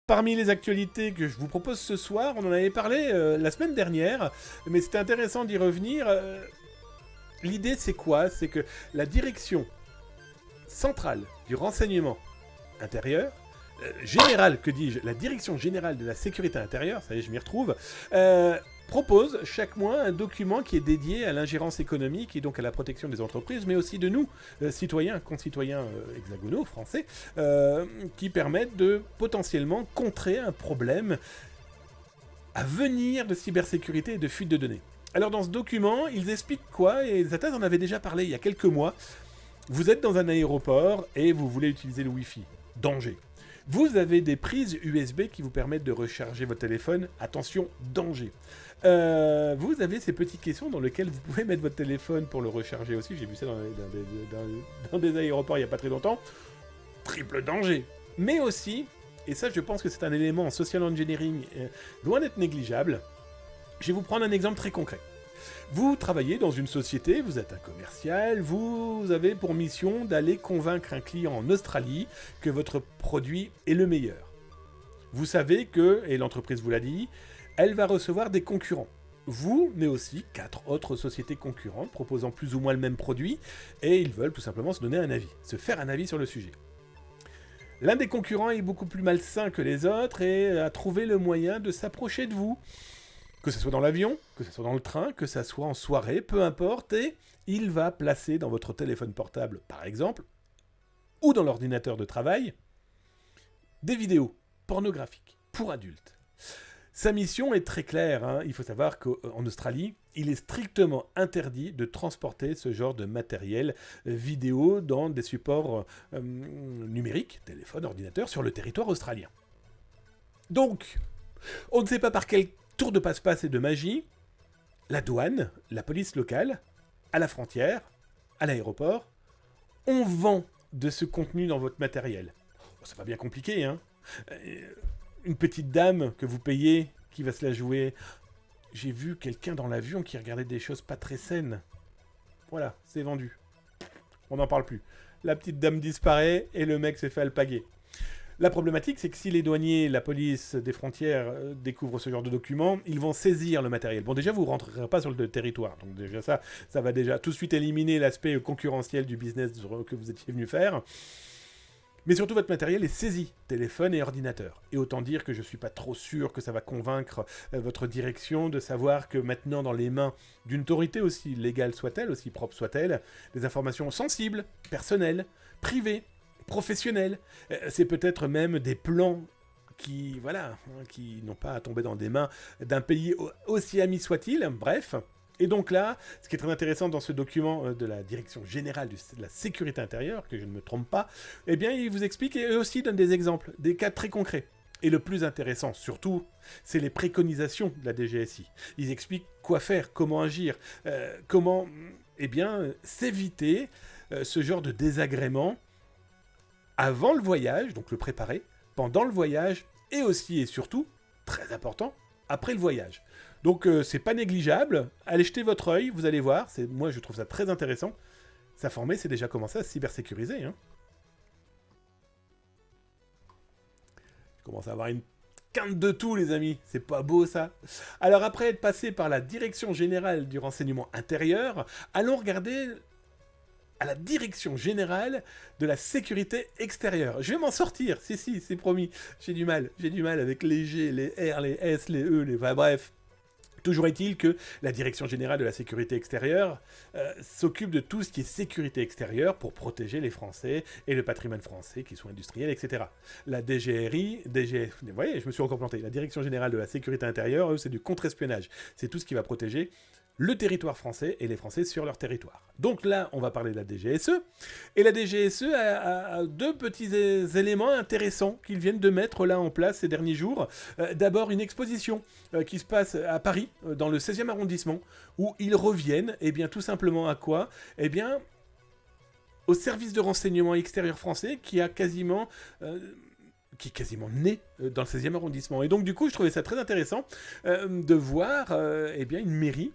Parmi les actualités que je vous propose ce soir, on en avait parlé la semaine dernière, mais c'était intéressant d'y revenir. L'idée, c'est quoi? C'est que la direction centrale du renseignement intérieur, générale, que dis-je, la direction générale de la sécurité intérieure, ça y est, je m'y retrouve, propose chaque mois un document qui est dédié à l'ingérence économique et donc à la protection des entreprises, mais aussi de nous, citoyens, concitoyens hexagonaux, français, qui permettent de potentiellement contrer un problème à venir de cybersécurité et de fuite de données. Alors dans ce document, ils expliquent quoi, et Zataz en avait déjà parlé il y a quelques mois. Vous êtes dans un aéroport et vous voulez utiliser le Wi-Fi. Danger. Vous avez des prises USB qui vous permettent de recharger votre téléphone. Attention, danger. Vous avez ces petites caissons dans lesquelles vous pouvez mettre votre téléphone pour le recharger aussi. J'ai vu ça dans des aéroports il n'y a pas très longtemps. Triple danger. Mais aussi, et ça je pense que c'est un élément en social engineering loin d'être négligeable, je vais vous prendre un exemple très concret. Vous travaillez dans une société, vous êtes un commercial, vous avez pour mission d'aller convaincre un client en Australie que votre produit est le meilleur. Vous savez que, et l'entreprise vous l'a dit, elle va recevoir des concurrents. Vous, mais aussi 4 autres sociétés concurrentes proposant plus ou moins le même produit, et ils veulent tout simplement se donner un avis, se faire un avis sur le sujet. L'un des concurrents est beaucoup plus malsain que les autres et a trouvé le moyen de s'approcher de vous. Que ce soit dans l'avion, que ce soit dans le train, que ce soit en soirée, peu importe, et il va placer dans votre téléphone portable, par exemple, ou dans l'ordinateur de travail, des vidéos pornographiques pour adultes. Sa mission est très claire, hein. Il faut savoir qu'en Australie, il est strictement interdit de transporter ce genre de matériel vidéo dans des supports numériques, téléphone, ordinateur, sur le territoire australien. Donc, on ne sait pas par quel tour de passe-passe et de magie, la douane, la police locale, à la frontière, à l'aéroport, on vend de ce contenu dans votre matériel. Bon, c'est pas bien compliqué, hein. Une petite dame que vous payez, qui va se la jouer. J'ai vu quelqu'un dans l'avion qui regardait des choses pas très saines. Voilà, c'est vendu. On n'en parle plus. La petite dame disparaît et le mec s'est fait alpaguer. La problématique, c'est que si les douaniers, la police des frontières découvrent ce genre de documents, ils vont saisir le matériel. Bon, déjà, vous ne rentrerez pas sur le territoire. Donc déjà, ça va déjà tout de suite éliminer l'aspect concurrentiel du business que vous étiez venu faire. Mais surtout, votre matériel est saisi, téléphone et ordinateur. Et autant dire que je ne suis pas trop sûr que ça va convaincre votre direction de savoir que maintenant, dans les mains d'une autorité aussi légale soit-elle, aussi propre soit-elle, des informations sensibles, personnelles, privées, professionnels, c'est peut-être même des plans qui n'ont pas à tomber dans des mains d'un pays aussi ami soit-il, bref. Et donc là, ce qui est très intéressant dans ce document de la Direction Générale de la Sécurité Intérieure, que je ne me trompe pas, eh bien, il vous explique et eux aussi donnent des exemples, des cas très concrets. Et le plus intéressant, surtout, c'est les préconisations de la DGSI. Ils expliquent quoi faire, comment agir, comment, s'éviter ce genre de désagrément avant le voyage, donc le préparer, pendant le voyage, et aussi et surtout, très important, après le voyage. Donc c'est pas négligeable, allez jeter votre œil, vous allez voir, moi je trouve ça très intéressant. S'informer, c'est déjà commencé à se cybersécuriser. Hein. Je commence à avoir une quinte de tout, les amis, c'est pas beau ça. Alors après être passé par la Direction Générale du Renseignement Intérieur, allons regarder à la Direction Générale de la Sécurité Extérieure. Je vais m'en sortir, si, c'est promis. J'ai du mal avec les G, les R, les S, les E, enfin, bref. Toujours est-il que la Direction Générale de la Sécurité Extérieure s'occupe de tout ce qui est sécurité extérieure pour protéger les Français et le patrimoine français, qu'ils soient industriels, etc. La DGRI, vous voyez, je me suis encore planté. La Direction Générale de la Sécurité Intérieure, eux, c'est du contre-espionnage. C'est tout ce qui va protéger le territoire français et les Français sur leur territoire. Donc là, on va parler de la DGSE. Et la DGSE a deux petits éléments intéressants qu'ils viennent de mettre là en place ces derniers jours. D'abord, une exposition qui se passe à Paris, dans le 16e arrondissement, où ils reviennent, eh bien, tout simplement à quoi ? Eh bien, au service de renseignement extérieur français qui est quasiment né dans le 16e arrondissement. Et donc, du coup, je trouvais ça très intéressant de voir une mairie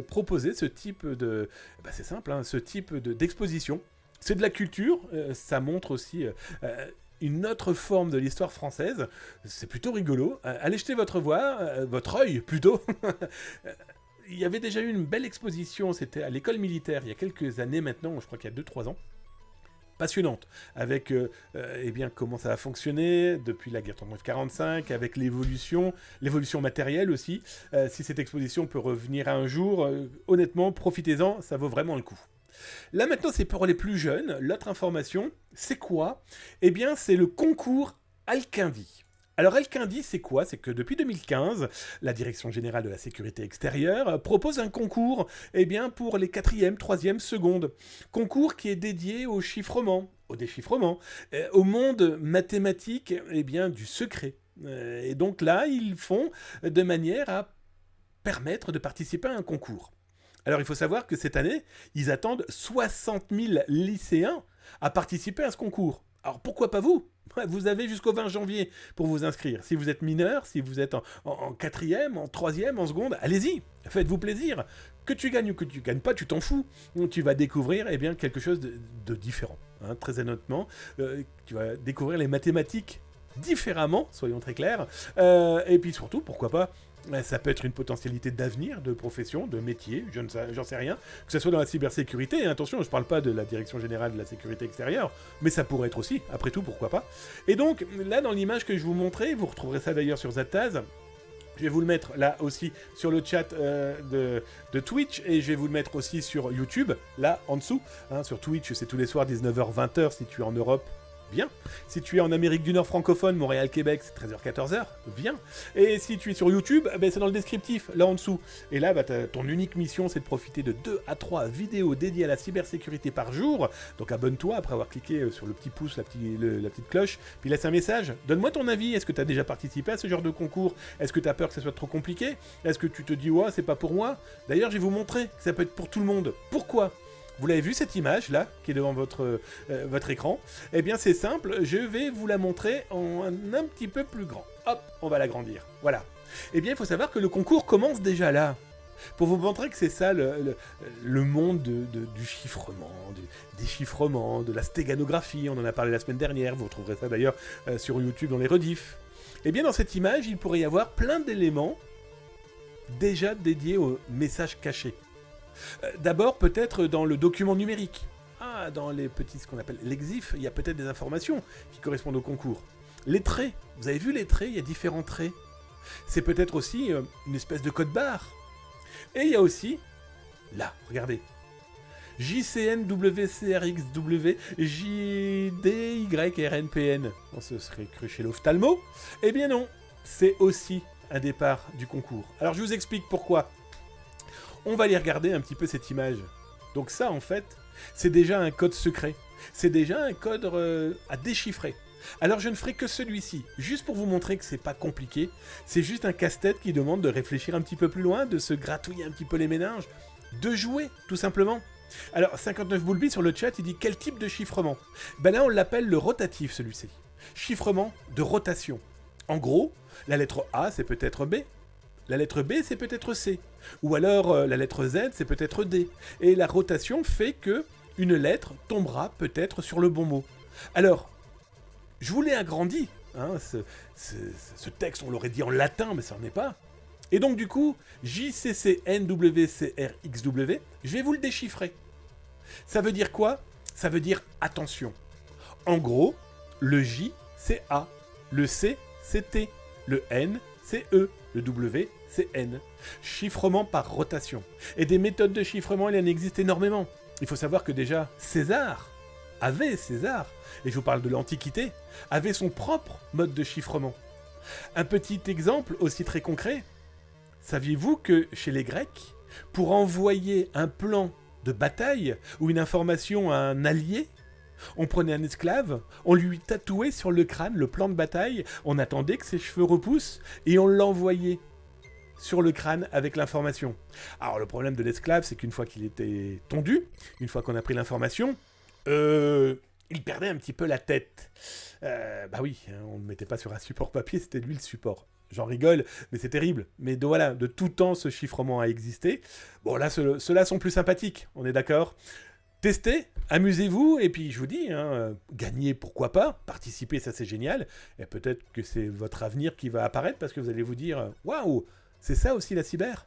proposer ce type de... c'est simple, hein, ce type d'exposition. C'est de la culture, ça montre aussi une autre forme de l'histoire française. C'est plutôt rigolo. Allez jeter votre œil plutôt. Il y avait déjà eu une belle exposition, c'était à l'école militaire il y a quelques années maintenant, je crois qu'il y a 2-3 ans. Passionnante, avec eh bien, comment ça a fonctionné depuis la guerre 39-45, avec l'évolution matérielle aussi. Si cette exposition peut revenir un jour, honnêtement, profitez-en, ça vaut vraiment le coup. Là maintenant, c'est pour les plus jeunes. L'autre information, c'est quoi? Eh bien, c'est le concours Alkindi. Alors Alkindi, c'est quoi? C'est que depuis 2015, la Direction Générale de la Sécurité Extérieure propose un concours eh bien, pour les 4e, 3e, secondes. Concours qui est dédié au chiffrement, au déchiffrement, au monde mathématique eh bien, du secret. Et donc là, ils font de manière à permettre de participer à un concours. Alors il faut savoir que cette année, ils attendent 60 000 lycéens à participer à ce concours. Alors pourquoi pas vous? Vous avez jusqu'au 20 janvier pour vous inscrire. Si vous êtes mineur, si vous êtes en 4e, en 3e, en seconde, allez-y, faites-vous plaisir. Que tu gagnes ou que tu gagnes pas, tu t'en fous. Tu vas découvrir eh bien, quelque chose de différent. Hein, très honnêtement, tu vas découvrir les mathématiques différemment, soyons très clairs. Et puis surtout, pourquoi pas, ça peut être une potentialité d'avenir, de profession, de métier, j'en sais rien, que ce soit dans la cybersécurité, et attention, je ne parle pas de la Direction Générale de la Sécurité Extérieure, mais ça pourrait être aussi, après tout, pourquoi pas. Et donc, là, dans l'image que je vous montrais, vous retrouverez ça d'ailleurs sur Zataz, je vais vous le mettre là aussi sur le chat de Twitch, et je vais vous le mettre aussi sur YouTube, là, en dessous. Hein, sur Twitch, c'est tous les soirs, 19h-20h, si tu es en Europe. Bien. Si tu es en Amérique du Nord francophone, Montréal-Québec, c'est 13h-14h, viens. Et si tu es sur YouTube, c'est dans le descriptif, là en dessous. Et là, ton unique mission, c'est de profiter de 2 à 3 vidéos dédiées à la cybersécurité par jour. Donc abonne-toi après avoir cliqué sur le petit pouce, la petite cloche, puis laisse un message. Donne-moi ton avis, est-ce que tu as déjà participé à ce genre de concours? Est-ce que tu as peur que ça soit trop compliqué? Est-ce que tu te dis, ouais, c'est pas pour moi? D'ailleurs, je vais vous montrer que ça peut être pour tout le monde. Pourquoi? Vous l'avez vu cette image là, qui est devant votre écran? Eh bien c'est simple, je vais vous la montrer en un petit peu plus grand. Hop, on va l'agrandir. Voilà. Eh bien il faut savoir que le concours commence déjà là. Pour vous montrer que c'est ça le monde du chiffrement, du déchiffrement, de la stéganographie. On en a parlé la semaine dernière, vous retrouverez ça d'ailleurs sur YouTube dans les rediffs. Eh bien dans cette image, il pourrait y avoir plein d'éléments déjà dédiés aux messages cachés. D'abord, peut-être dans le document numérique. Dans les petits, ce qu'on appelle l'exif, il y a peut-être des informations qui correspondent au concours. Les traits, vous avez vu les traits, il y a différents traits. C'est peut-être aussi une espèce de code barre. Et il y a aussi, là, regardez, JCNWCRXW, JDYRNPN. On se serait cru chez l'ophtalmo. Eh bien non, c'est aussi un départ du concours. Alors je vous explique pourquoi. On va aller regarder un petit peu cette image. Donc ça, en fait, c'est déjà un code secret. C'est déjà un code à déchiffrer. Alors je ne ferai que celui-ci, juste pour vous montrer que c'est pas compliqué. C'est juste un casse-tête qui demande de réfléchir un petit peu plus loin, de se gratouiller un petit peu les méninges, de jouer, tout simplement. Alors 59 Boulby sur le chat, il dit quel type de chiffrement? Ben là, on l'appelle le rotatif, celui-ci. Chiffrement de rotation. En gros, la lettre A, c'est peut-être B. La lettre B, c'est peut-être C. Ou alors, la lettre Z, c'est peut-être D. Et la rotation fait que une lettre tombera peut-être sur le bon mot. Alors, je vous l'ai agrandi. Hein, ce texte, on l'aurait dit en latin, mais ça n'en est pas. Et donc, du coup, JCCNWCRXW, je vais vous le déchiffrer. Ça veut dire quoi? Ça veut dire attention. En gros, le J, c'est A. Le C, c'est T. Le N, c'est E. Le W, c'est N. Chiffrement par rotation. Et des méthodes de chiffrement, il en existe énormément. Il faut savoir que déjà, César, et je vous parle de l'Antiquité, avait son propre mode de chiffrement. Un petit exemple aussi très concret. Saviez-vous que chez les Grecs, pour envoyer un plan de bataille ou une information à un allié, on prenait un esclave, on lui tatouait sur le crâne le plan de bataille, on attendait que ses cheveux repoussent et on l'envoyait sur le crâne avec l'information. Alors le problème de l'esclave, c'est qu'une fois qu'il était tondu, une fois qu'on a pris l'information, il perdait un petit peu la tête. Bah oui, on ne le mettait pas sur un support papier, c'était lui le support. J'en rigole, mais c'est terrible. Mais voilà, de tout temps, ce chiffrement a existé. Bon là, ceux-là sont plus sympathiques, on est d'accord ? testez, amusez-vous, et puis je vous dis, gagnez, pourquoi pas, participez, ça c'est génial, et peut-être que c'est votre avenir qui va apparaître, parce que vous allez vous dire, waouh, c'est ça aussi la cyber.